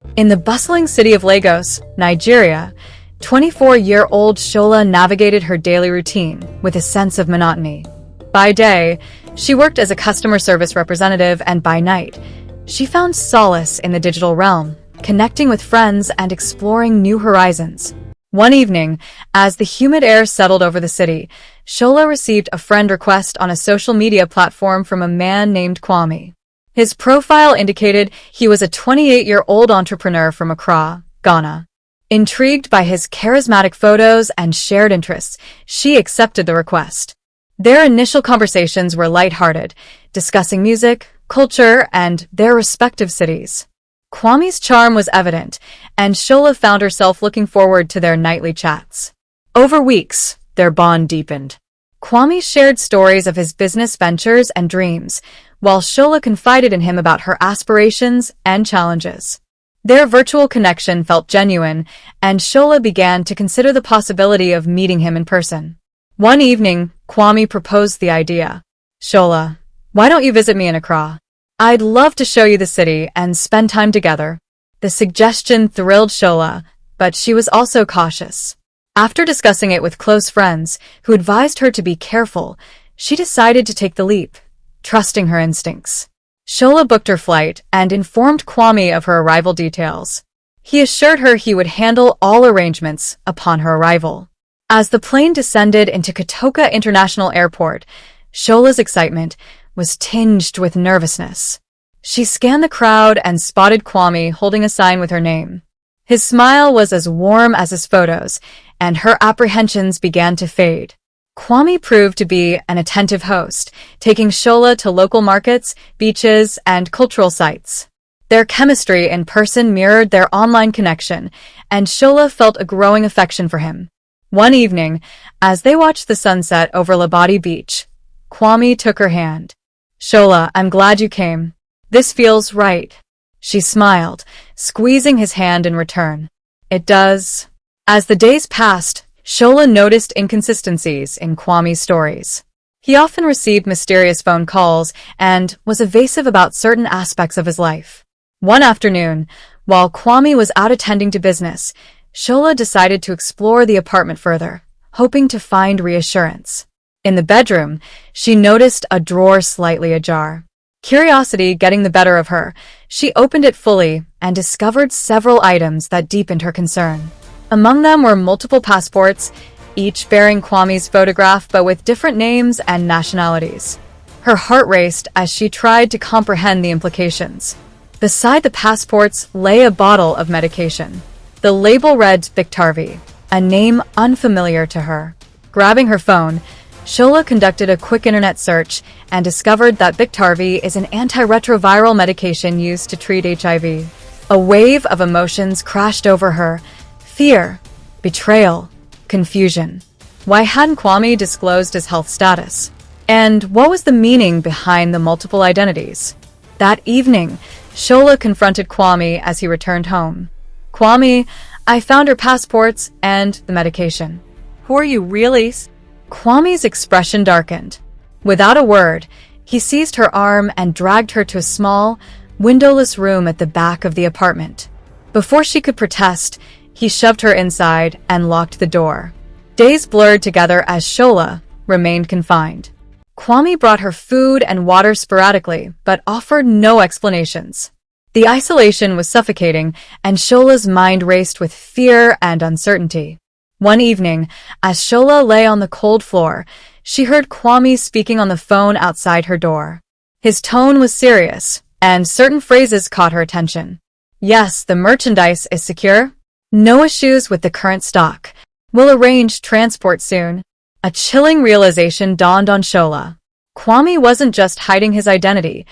In the bustling city of Lagos, Nigeria, 24-year-old Shola navigated her daily routine with a sense of monotony. By day, she worked as a customer service representative, and by night, she found solace in the digital realm, connecting with friends and exploring new horizons. One evening, as the humid air settled over the city, Shola received a friend request on a social media platform from a man named Kwame. His profile indicated he was a 28-year-old entrepreneur from Accra, Ghana. Intrigued by his charismatic photos and shared interests, she accepted the request. Their initial conversations were lighthearted, discussing music, culture, and their respective cities. Kwame's charm was evident, and Shola found herself looking forward to their nightly chats. Over weeks, their bond deepened. Kwame shared stories of his business ventures and dreams, while Shola confided in him about her aspirations and challenges. Their virtual connection felt genuine, and Shola began to consider the possibility of meeting him in person. One evening, Kwame proposed the idea. "Shola, why don't you visit me in Accra? I'd love to show you the city and spend time together." The suggestion thrilled Shola, but she was also cautious. After discussing it with close friends, who advised her to be careful, she decided to take the leap, trusting her instincts. Shola booked her flight and informed Kwame of her arrival details. He assured her he would handle all arrangements upon her arrival. As the plane descended into Kotoka International Airport, Shola's excitement was tinged with nervousness. She scanned the crowd and spotted Kwame holding a sign with her name. His smile was as warm as his photos, and her apprehensions began to fade. Kwame proved to be an attentive host, taking Shola to local markets, beaches, and cultural sites. Their chemistry in person mirrored their online connection, and Shola felt a growing affection for him. One evening, as they watched the sunset over Labadi Beach, Kwame took her hand. "Shola, I'm glad you came. This feels right." She smiled, squeezing his hand in return. "It does." As the days passed, Shola noticed inconsistencies in Kwame's stories. He often received mysterious phone calls and was evasive about certain aspects of his life. One afternoon, while Kwame was out attending to business, Shola decided to explore the apartment further, hoping to find reassurance. In the bedroom, she noticed a drawer slightly ajar. Curiosity getting the better of her, she opened it fully and discovered several items that deepened her concern. Among them were multiple passports, each bearing Kwame's photograph but with different names and nationalities. Her heart raced as she tried to comprehend the implications. Beside the passports lay a bottle of medication. The label read Biktarvy, a name unfamiliar to her. Grabbing her phone, Shola conducted a quick internet search and discovered that Biktarvy is an antiretroviral medication used to treat HIV. A wave of emotions crashed over her: fear, betrayal, confusion. Why hadn't Kwame disclosed his health status? And what was the meaning behind the multiple identities? That evening, Shola confronted Kwame as he returned home. "Kwame, I found her passports and the medication." "Who are you really?" Kwame's expression darkened. Without a word, he seized her arm and dragged her to a small, windowless room at the back of the apartment. Before she could protest, he shoved her inside and locked the door. Days blurred together as Shola remained confined. Kwame brought her food and water sporadically, but offered no explanations. The isolation was suffocating, and Shola's mind raced with fear and uncertainty. One evening, as Shola lay on the cold floor, she heard Kwame speaking on the phone outside her door. His tone was serious, and certain phrases caught her attention. "Yes, the merchandise is secure. No issues with the current stock. We'll arrange transport soon." A chilling realization dawned on Shola. Kwame wasn't just hiding his identity.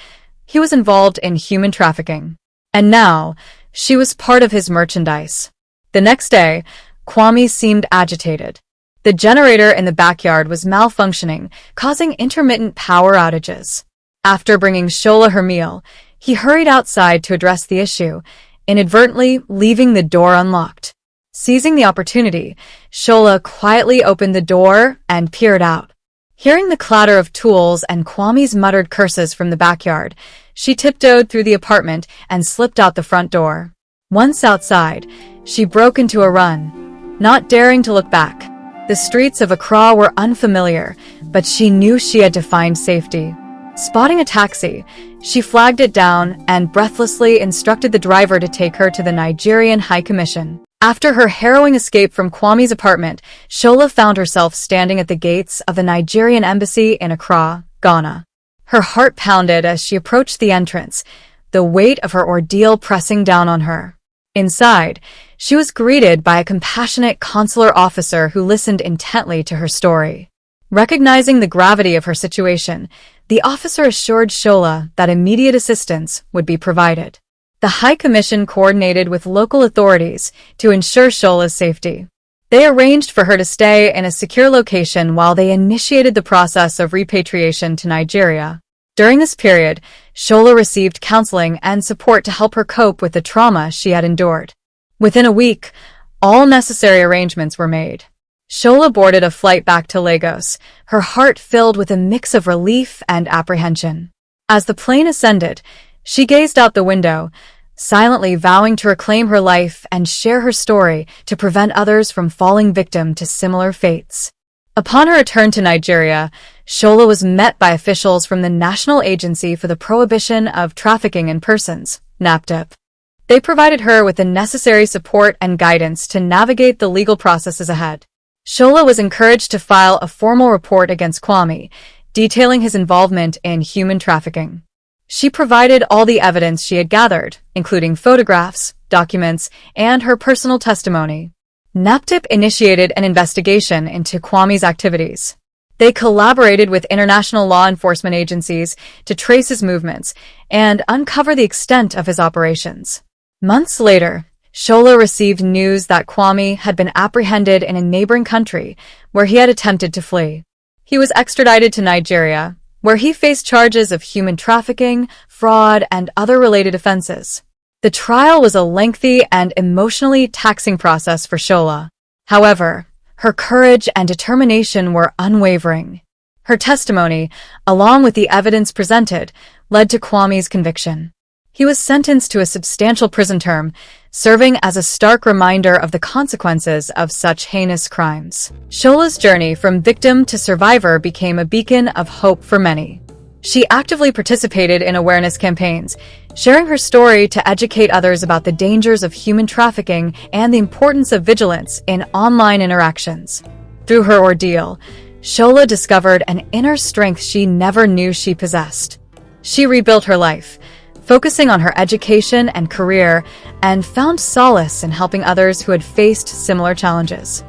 He was involved in human trafficking. And now, she was part of his merchandise. The next day, Kwame seemed agitated. The generator in the backyard was malfunctioning, causing intermittent power outages. After bringing Shola her meal, he hurried outside to address the issue, inadvertently leaving the door unlocked. Seizing the opportunity, Shola quietly opened the door and peered out. Hearing the clatter of tools and Kwame's muttered curses from the backyard, she tiptoed through the apartment and slipped out the front door. Once outside, she broke into a run, not daring to look back. The streets of Accra were unfamiliar, but she knew she had to find safety. Spotting a taxi, she flagged it down and breathlessly instructed the driver to take her to the Nigerian High Commission. After her harrowing escape from Kwame's apartment, Shola found herself standing at the gates of the Nigerian embassy in Accra, Ghana. Her heart pounded as she approached the entrance, the weight of her ordeal pressing down on her. Inside, she was greeted by a compassionate consular officer who listened intently to her story. Recognizing the gravity of her situation, the officer assured Shola that immediate assistance would be provided. The High Commission coordinated with local authorities to ensure Shola's safety. They arranged for her to stay in a secure location while they initiated the process of repatriation to Nigeria. During this period, Shola received counseling and support to help her cope with the trauma she had endured. Within a week, all necessary arrangements were made. Shola boarded a flight back to Lagos, her heart filled with a mix of relief and apprehension. As the plane ascended, she gazed out the window, silently vowing to reclaim her life and share her story to prevent others from falling victim to similar fates. Upon her return to Nigeria, Shola was met by officials from the National Agency for the Prohibition of Trafficking in Persons, NAPTIP. They provided her with the necessary support and guidance to navigate the legal processes ahead. Shola was encouraged to file a formal report against Kwame, detailing his involvement in human trafficking. She provided all the evidence she had gathered, including photographs, documents, and her personal testimony. NAPTIP initiated an investigation into Kwame's activities. They collaborated with international law enforcement agencies to trace his movements and uncover the extent of his operations. Months later, Shola received news that Kwame had been apprehended in a neighboring country where he had attempted to flee. He was extradited to Nigeria, where he faced charges of human trafficking, fraud, and other related offenses. The trial was a lengthy and emotionally taxing process for Shola. However, her courage and determination were unwavering. Her testimony, along with the evidence presented, led to Kwame's conviction. He was sentenced to a substantial prison term, serving as a stark reminder of the consequences of such heinous crimes. Shola's journey from victim to survivor became a beacon of hope for many. She actively participated in awareness campaigns, sharing her story to educate others about the dangers of human trafficking and the importance of vigilance in online interactions. Through her ordeal, Shola discovered an inner strength she never knew she possessed. She rebuilt her life, focusing on her education and career, and found solace in helping others who had faced similar challenges.